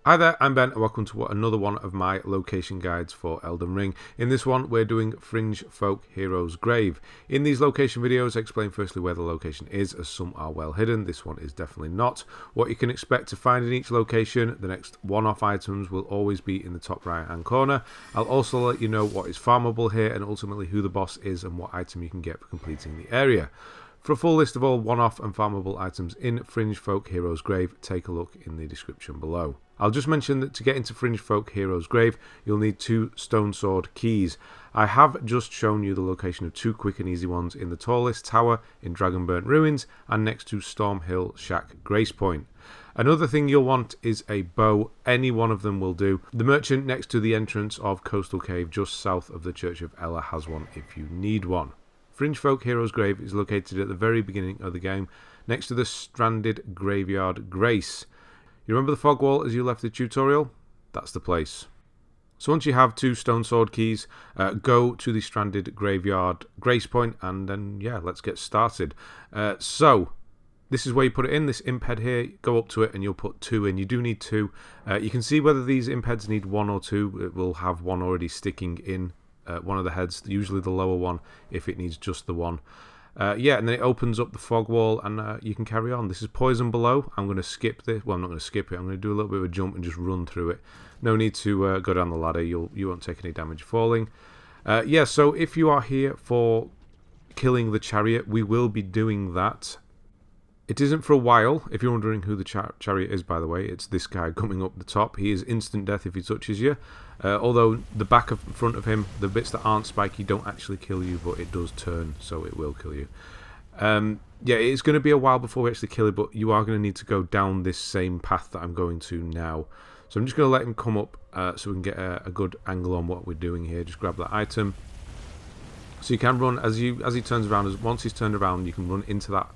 Hi there, I'm Ben and welcome to another one of my location guides for Elden Ring. In this one we're doing Fringefolk Hero's Grave. In these location videos I explain firstly where the location is, as some are well hidden. This one is definitely not. What you can expect to find in each location. The next one-off items will always be in the top right hand corner. I'll also let you know what is farmable here and ultimately who the boss is and what item you can get for completing the area. For a full list of all one-off and farmable items in Fringefolk Hero's Grave, take a look in the description below. I'll just mention that to get into Fringefolk Hero's Grave, you'll need 2 Stonesword Keys. I have just shown you the location of 2 quick and easy ones in the tallest tower in Dragonwound Ruins and next to Stormhill Shack Grace Point. Another thing you'll want is a bow. Any one of them will do. The merchant next to the entrance of Coastal Cave just south of the Church of Ella has one if you need one. Fringefolk Hero's Grave is located at the very beginning of the game next to the stranded graveyard Grace. You remember the fog wall as you left the tutorial? That's the place. So once you have 2 Stonesword Keys, go to the stranded graveyard Grace Point and then, yeah, let's get started. So this is where you put it in, this Imp Head here. Go up to it and you'll put 2 in. You do need 2. You can see whether these Imp Heads need 1 or 2. It will have one already sticking in one of the heads, usually the lower one if it needs just the one. Yeah, and then it opens up the fog wall and you can carry on. This is poison below. I'm going to skip this. Well, I'm not going to skip it. I'm going to do a little bit of a jump and just run through it. No need to go down the ladder. You won't take any damage falling. Yeah, so if you are here for killing the Chariot, we will be doing that. It isn't for a while. If you're wondering who the Chariot is, by the way, it's this guy coming up the top. He is instant death if he touches you. Although the back of front of him, the bits that aren't spiky don't actually kill you, but it does turn, so it will kill you. Yeah, it's going to be a while before we actually kill it, but you are going to need to go down this same path that I'm going to now. So I'm just going to let him come up so we can get a good angle on what we're doing here. Just grab that item. So you can run as he turns around. Once he's turned around, you can run into that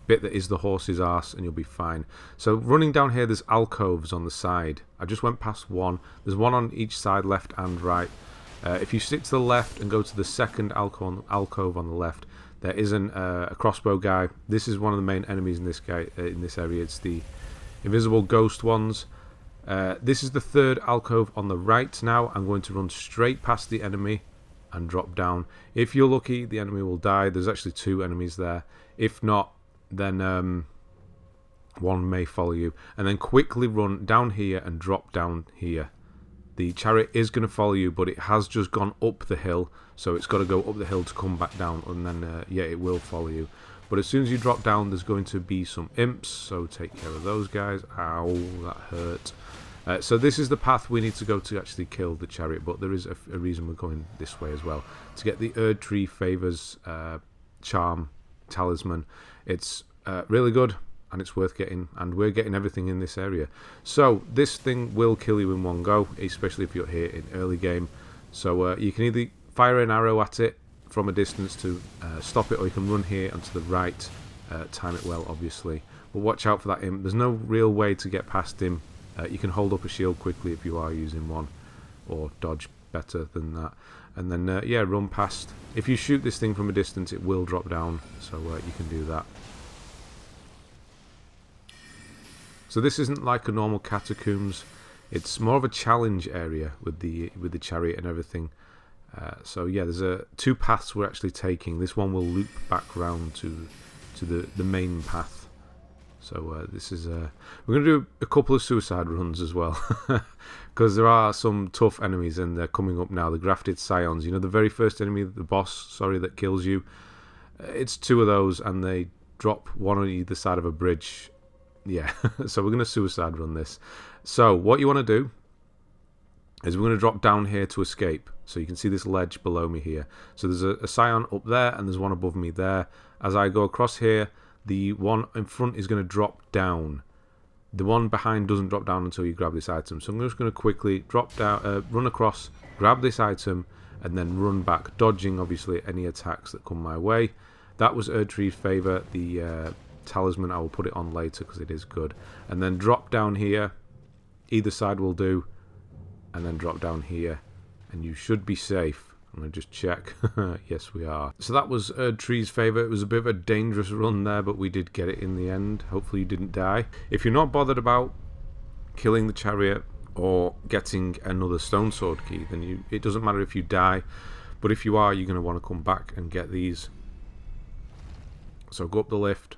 bit that is the horse's arse and you'll be fine. So running down here, there's alcoves on the side. I just went past one. There's one on each side, left and right. If you stick to the left and go to the second alcove on the left, there is a crossbow guy. This is one of the main enemies in this area. It's the invisible ghost ones. This is the third alcove on the right. Now I'm going to run straight past the enemy and drop down. If you're lucky, the enemy will die. There's actually 2 enemies there. If not, then one may follow you, and then quickly run down here and drop down here. The Chariot is going to follow you, but it has just gone up the hill, so it's got to go up the hill to come back down, and then yeah, it will follow you. But as soon as you drop down, there's going to be some imps, so take care of those guys. Ow, that hurt. So this is the path we need to go to actually kill the Chariot, but there is a reason we're going this way as well, to get the Erdtree Favors charm talisman. It's really good and it's worth getting, and we're getting everything in this area. So this thing will kill you in one go, especially if you're here in early game. So you can either fire an arrow at it from a distance to stop it, or you can run here and to the right, time it well obviously, but watch out for that imp. There's no real way to get past him. You can hold up a shield quickly if you are using one, or dodge better than that, and then yeah, run past. If you shoot this thing from a distance, it will drop down, so you can do that. So this isn't like a normal catacombs. It's more of a challenge area with the Chariot and everything. So yeah, there's 2 paths we're actually taking. This one will loop back round to the main path. So this is we're going to do a couple of suicide runs as well, because there are some tough enemies and they're coming up now. The grafted scions, you know, the very first enemy, the boss, sorry, that kills you. It's 2 of those, and they drop one on either side of a bridge. Yeah, so we're going to suicide run this. So what you want to do is we're going to drop down here to escape. So you can see this ledge below me here. So there's a scion up there and there's one above me there. As I go across here, the one in front is going to drop down. The one behind doesn't drop down until you grab this item. So I'm just going to quickly drop down, run across, grab this item, and then run back, dodging obviously any attacks that come my way. That was Erdtree's favour, the talisman. I will put it on later because it is good. And then drop down here. Either side will do. And then drop down here. And you should be safe. I'm going to just check. Yes, we are. So that was Erdtree's favour. It was a bit of a dangerous run there, but we did get it in the end. Hopefully you didn't die. If you're not bothered about killing the Chariot, or getting another Stonesword Key, then it doesn't matter if you die, but if you are, you're going to want to come back and get these. So go up the lift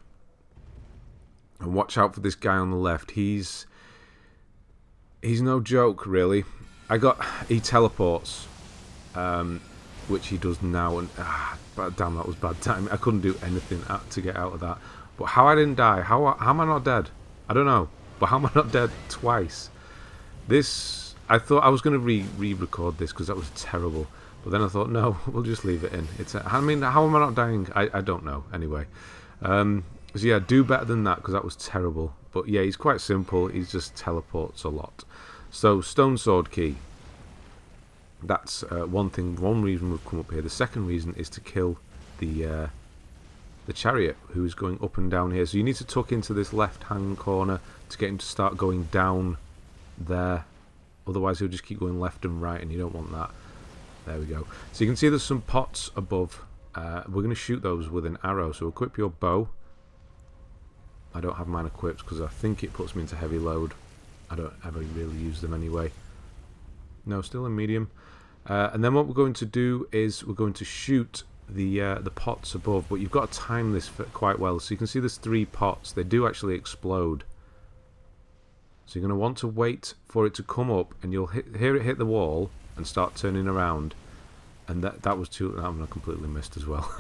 and watch out for this guy on the left. He's no joke, really. He teleports, which he does now, and damn, that was bad timing. I couldn't do anything to get out of that. But how I didn't die? How am I not dead? I don't know. But how am I not dead twice? I thought I was going to re-record this because that was terrible. But then I thought, no, we'll just leave it in. I mean, how am I not dying? I don't know. Anyway. So yeah, do better than that because that was terrible. But yeah, he's quite simple. He just teleports a lot. So, Stonesword Key. That's one thing. One reason we've come up here. The second reason is to kill the Chariot, who is going up and down here. So you need to tuck into this left-hand corner to get him to start going down there. Otherwise, he'll just keep going left and right, and you don't want that. There we go. So you can see there's some pots above. We're going to shoot those with an arrow. So equip your bow. I don't have mine equipped because I think it puts me into heavy load. I don't ever really use them anyway. No, still in medium. And then what we're going to do is we're going to shoot the pots above, but you've got to time this quite well. So you can see there's 3 pots. They do actually explode. So you're going to want to wait for it to come up, and you'll hear it hit the wall and start turning around. And that was too... I'm completely missed as well.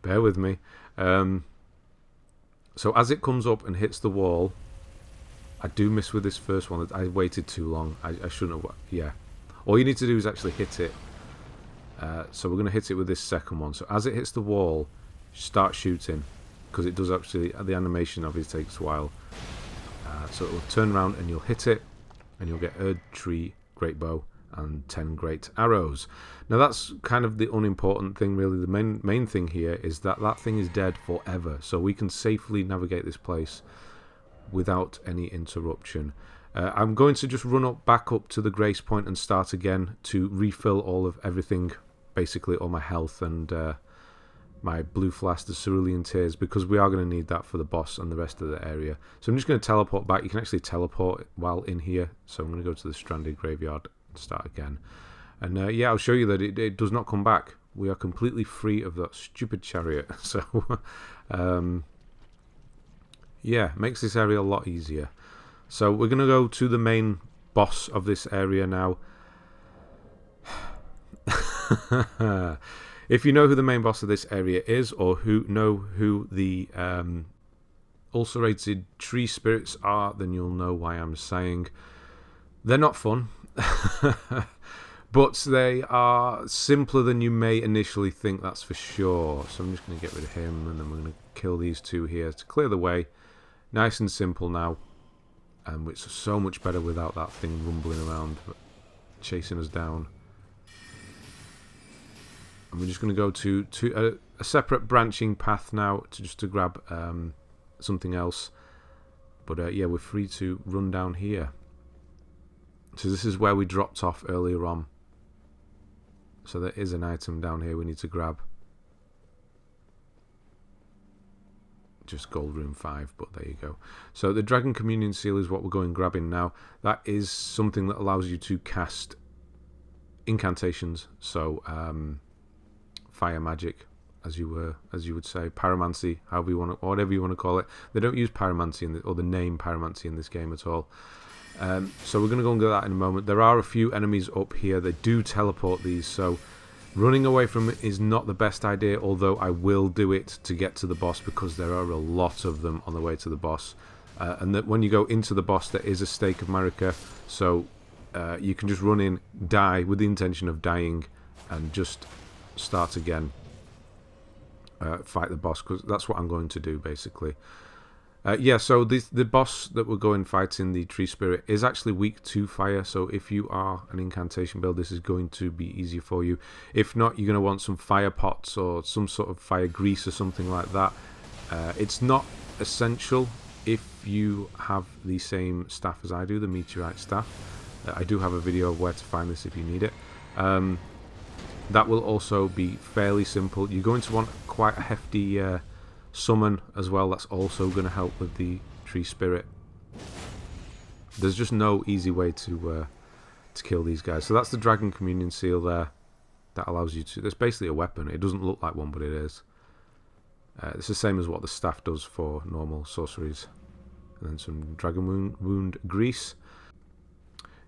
Bear with me. So as it comes up and hits the wall, I do miss with this first one. I waited too long. I shouldn't have... Yeah. All you need to do is actually hit it. So we're going to hit it with this second one. So as it hits the wall, start shooting. Because it does actually... The animation obviously takes a while. So it will turn around and you'll hit it. And you'll get Erdtree Greatbow and 10 great arrows. Now that's kind of the unimportant thing really. The main thing here is that thing is dead forever. So we can safely navigate this place without any interruption. I'm going to just run back up to the grace point and start again to refill all of everything, basically all my health and my blue flask, the cerulean tears, because we are going to need that for the boss and the rest of the area. So I'm just going to teleport back. You can actually teleport while in here. So I'm going to go to the stranded graveyard and start again. And yeah, I'll show you that it does not come back. We are completely free of that stupid chariot. So yeah, makes this area a lot easier. So we're going to go to the main boss of this area now. If you know who the main boss of this area is, or know who the Ulcerated Tree Spirits are, then you'll know why I'm saying they're not fun. But they are simpler than you may initially think, that's for sure. So I'm just going to get rid of him, and then we're going to kill these 2 here to clear the way. Nice and simple now. It's so much better without that thing rumbling around, chasing us down. And we're just going to go to a separate branching path now to grab something else. But yeah, we're free to run down here. So this is where we dropped off earlier on. So there is an item down here we need to grab. Just gold rune 5, but there you go. So the Dragon Communion Seal is what we're going grabbing now. That is something that allows you to cast incantations. So fire magic, as you would say, pyromancy, whatever you want to call it. They don't use pyromancy or the name pyromancy in this game at all. So we're going to go and get that in a moment. There are a few enemies up here. They do teleport these, so running away from it is not the best idea, although I will do it to get to the boss because there are a lot of them on the way to the boss. And that when you go into the boss, there is a Stake of Marika, so you can just run in, die with the intention of dying, and just start again. Fight the boss, because that's what I'm going to do, basically. Yeah, so the boss that we're going fighting, the Tree Spirit, is actually weak to fire, so if you are an incantation build, this is going to be easier for you. If not, you're going to want some fire pots or some sort of fire grease or something like that. It's not essential if you have the same staff as I do, the meteorite staff. I do have a video of where to find this if you need it. That will also be fairly simple. You're going to want quite a hefty summon as well. That's also going to help with the Tree Spirit. There's just no easy way to kill these guys. So that's the Dragon Communion Seal there. That allows you to... It's basically a weapon. It doesn't look like one, but it is. It's the same as what the staff does for normal sorceries. And then some Dragonwound Grease.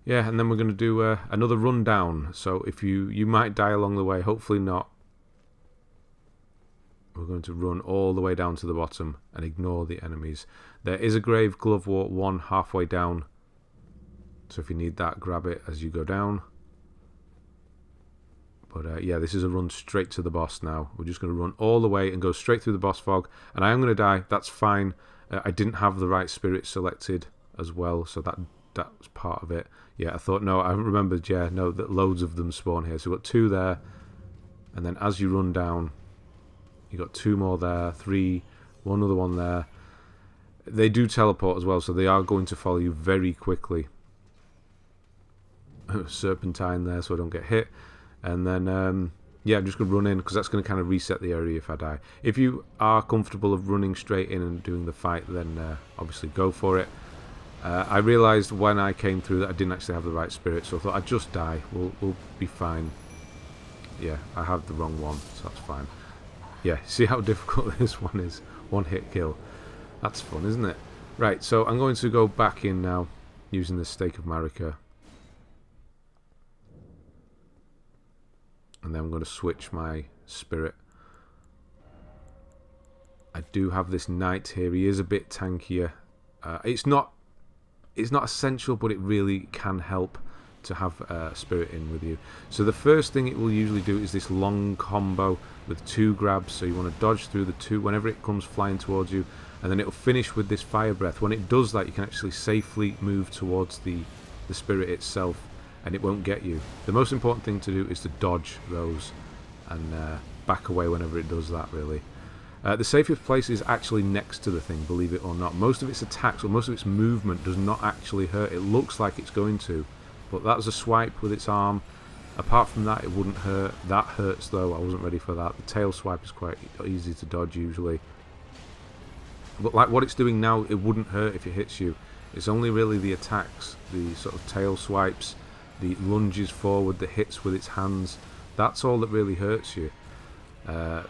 Yeah, and then we're going to do another rundown. So if you might die along the way, hopefully not. We're going to run all the way down to the bottom and ignore the enemies. There is a grave Glovewort 1 halfway down. So if you need that, grab it as you go down. But yeah, this is a run straight to the boss now. We're just going to run all the way and go straight through the boss fog. And I am going to die. That's fine. I didn't have the right spirit selected as well, so that's part of it. Yeah, I thought, no, I remembered, yeah, no, that loads of them spawn here. So we've got 2 there. And then as you run down, you got 2 more there, 3, one other one there. They do teleport as well, so they are going to follow you very quickly. Serpentine there so I don't get hit. And then, yeah, I'm just going to run in because that's going to kind of reset the area if I die. If you are comfortable of running straight in and doing the fight, then obviously go for it. I realised when I came through that I didn't actually have the right spirit, so I thought I'd just die. We'll be fine. Yeah, I had the wrong one, so that's fine. Yeah, see how difficult this one is? One hit kill. That's fun, isn't it? Right, so I'm going to go back in now using the Stake of Marika. And then I'm going to switch my spirit. I do have this knight here. He is a bit tankier. It's not essential, but it really can help to have spirit in with you. So the first thing it will usually do is this long combo with 2 grabs. So you want to dodge through the 2 whenever it comes flying towards you, and then it will finish with this fire breath. When it does that, you can actually safely move towards the spirit itself, and it won't get you. The most important thing to do is to dodge those and back away whenever it does that, really. The safest place is actually next to the thing, believe it or not. Most of its attacks or most of its movement does not actually hurt. It looks like it's going to, but that's a swipe with its arm. Apart from that, it wouldn't hurt. That hurts though. I wasn't ready for that. The tail swipe is quite easy to dodge usually. But like what it's doing now, it wouldn't hurt if it hits you. It's only really the attacks, the sort of tail swipes, the lunges forward, the hits with its hands. That's all that really hurts you.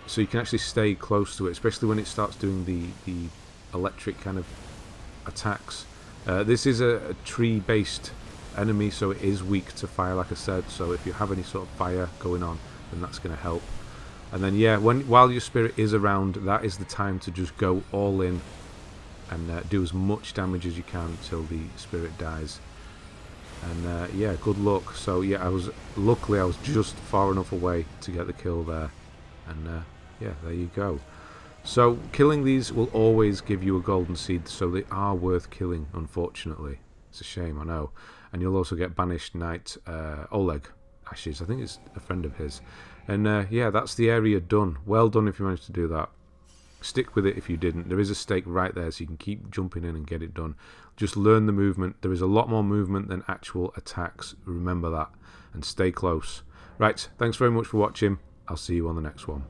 So you can actually stay close to it, especially when it starts doing the electric kind of attacks. This is a tree-based enemy, so it is weak to fire, like I said. So if you have any sort of fire going on, then that's going to help. And then yeah, while your spirit is around, that is the time to just go all in and do as much damage as you can till the spirit dies. And yeah, good luck. So yeah, luckily I was just far enough away to get the kill there. And yeah, there you go. So killing these will always give you a golden seed, so they are worth killing, unfortunately. It's a shame, I know. And you'll also get Banished Knight Oleg Ashes. I think it's a friend of his. And yeah, that's the area done. Well done if you managed to do that. Stick with it if you didn't. There is a stake right there, so you can keep jumping in and get it done. Just learn the movement. There is a lot more movement than actual attacks. Remember that. And stay close. Right, thanks very much for watching. I'll see you on the next one.